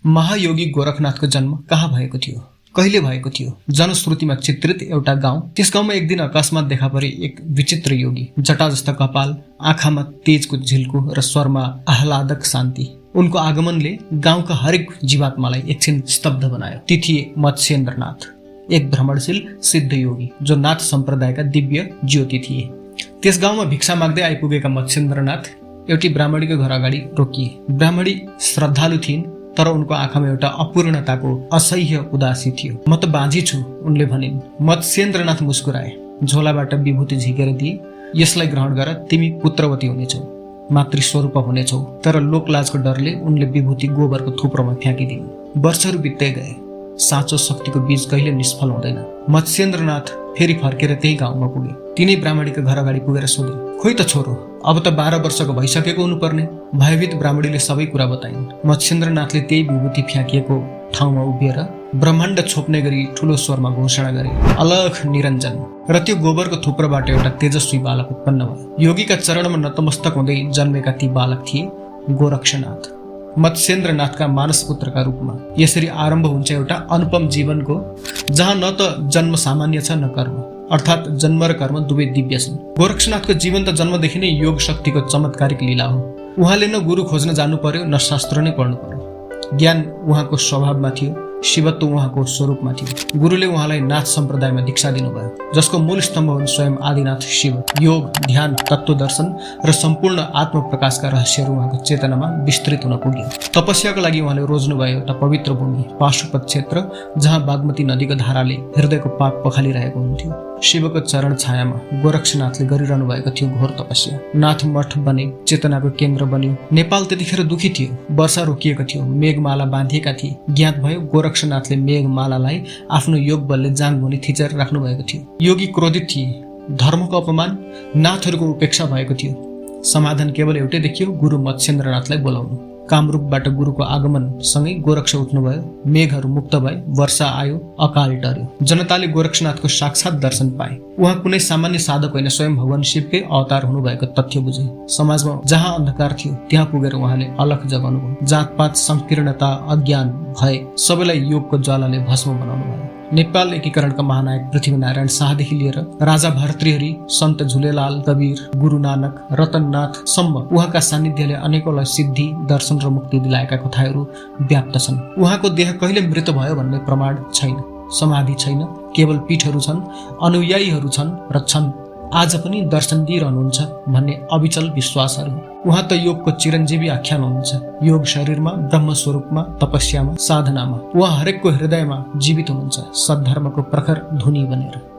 महायोगी गोरखनाथको जन्म कहाँ भएको थियो, कहिले भएको थियो? जनश्रुतिमा चित्रित एउटा गाउँ। त्यस गाउँमा एक दिन अकस्मात देखा परे एक विचित्र योगी। जटा जस्ता कपाल, आँखामा तेजको झिल्को र स्वरमा आह्लादक शान्ति। उनको आगमनले गाउँका हरेक जीवात्मालाई एकछिन स्तब्ध बनायो। ती थिए मत्स्येन्द्रनाथ, एक भ्रमणशील सिद्ध योगी जो नाथ सम्प्रदायका दिव्य ज्योति थिए। त्यस गाउँमा भिक्षा माग्दै आइपुगेका मत्स्येन्द्रनाथ एउटी ब्राह्मणीको घर अगाडि रोकिए। ब्राह्मणी श्रद्धालु थिइन्, तर उनको आँखामा एउटा अपूर्णताको असह्य उदासी थियो। म त बाँझी छु, उनले भनिन्। मत्स्येन्द्रनाथ मुस्कुराए, झोलाबाट विभूति झिकेर दिए। यसलाई ग्रहण गर, तिमी पुत्रवती हुनेछौ, मातृस्वरूप हुनेछौ। तर लोकलाजको डरले उनले विभूति गोबरको थुप्रोमा फ्याँकिदिन्। वर्षहरू बित्दै गए। साँचो शक्तिको बीज कहिले निष्फल हुँदैन। मत्स्येन्द्रनाथ फेरि फर्केर त्यही गाउँमा पुगे। तिनै ब्राह्मणीको घर अगाडि पुगेर सोधे, खोइ त छोरो, अब त 12 वर्षको भइसकेको हुनुपर्ने। भयभीत ब्राह्मणीले सबै कुरा बताइन्। मत्स्येन्द्रनाथले त्यही विभूति फ्याँकिएको ठाउँमा उभिएर ब्रह्माण्ड छोप्ने गरी ठुलो स्वरमा घोषणा गरे, अलख निरञ्जन। र त्यो गोबरको थुप्रोबाट एउटा तेजस्वी बालक उत्पन्न भयो। योगीका चरणमा नतमस्तक हुँदै जन्मेका ती बालक थिए गोरक्षनाथ, मत्स्येन्द्रनाथका मानसपुत्रका रूपमा। यसरी आरम्भ हुन्छ एउटा अनुपम जीवनको, जहाँ न त जन्म सामान्य छ न कर्म, अर्थात् जन्म र कर्म दुवै दिव्य छन्। गोरक्षनाथको जीवन त जन्मदेखि नै योग शक्तिको चमत्कारिक लीला हो। उहाँले न गुरु खोज्न जानु पर्यो, न शास्त्र नै पढ्नु पर्यो। ज्ञान उहाँको स्वभावमा थियो, शिवत्व उहाँको स्वरूपमा थियो। गुरुले उहाँलाई नाथ सम्प्रदायमा दीक्षा दिनुभयो, जसको मूल स्तम्भ हुन् स्वयं आदिनाथ शिव। योग, ध्यान, तत्त्वदर्शन र सम्पूर्ण आत्मप्रकाशका रहस्यहरू उहाँको चेतनामा विस्तृत हुन पुग्यो। तपस्याको लागि उहाँले रोज्नुभयो एउटा पवित्र भूमि, पाशुपत क्षेत्र, जहाँ बागमती नदीको धाराले हृदयको पाप पखालिरहेको हुन्थ्यो। शिवको चरण छायामा गोरक्षनाथले गरिरहनु भएको थियो घोर तपस्या। नाथ मठ बने, चेतनाको केन्द्र बन्यो। नेपाल त्यतिखेर दुखी थियो, वर्षा रोकिएको थियो, मेघमाला बाँधिएका थिए। ज्ञात भयो गोरक्षनाथले मेघमालालाई आफ्नो योग बलले जाङमुनि थिचेर राख्नु भएको थियो। योगी क्रोधित थिए, धर्मको अपमान, नाथहरूको उपेक्षा भएको थियो। समाधान केवल एउटै देखियो, गुरु मत्स्येन्द्रनाथलाई बोलाउनु। कामरूपबाट गुरुको आगमन सँगै गोरक्ष उठ्नुभयो। मेघहरू मुक्त भए, वर्षा आयो, अकाल टर्यो। जनताले गोरक्षनाथको साक्षात् दर्शन पाए। उहाँ कुनै सामान्य साधक होइन, स्वयं भगवान शिवकै अवतार हुनुभएको तथ्य बुझे। समाजमा जहाँ अन्धकार थियो त्यहाँ पुगेर उहाँले अलख जगाउनु भयो। जातपात, संकीर्णता, अज्ञान, भय सबैलाई योगको ज्वालाले भस्म बनाउनु भयो। नेपाल एकीकरणका महानायक पृथ्वीनारायण शाहदेखि लिएर राजा भर्तृहरि, सन्त झुलेलाल, कबीर, गुरु नानक, रतननाथ सम्म उहाँका सान्निध्यले अनेकौलाई सिद्धि, दर्शन र मुक्ति दिलाएका कथाहरू व्याप्त छन्। उहाँको देह कहिले मृत भयो भन्ने प्रमाण छैन, समाधि छैन, केवल पीठहरू छन्, अनुयायीहरू छन् र छन् आज पनि दर्शन दिइरहनुहुन्छ भन्ने अविचल विश्वासहरू। उहाँ त योगको चिरञ्जीवी आख्यान हुनुहुन्छ। योग शरीरमा, ब्रह्म स्वरूपमा, तपस्यामा, साधनामा। उहाँ हरेकको हृदयमा जीवित हुनुहुन्छ, सद्धर्मको प्रखर धुनी बनेर।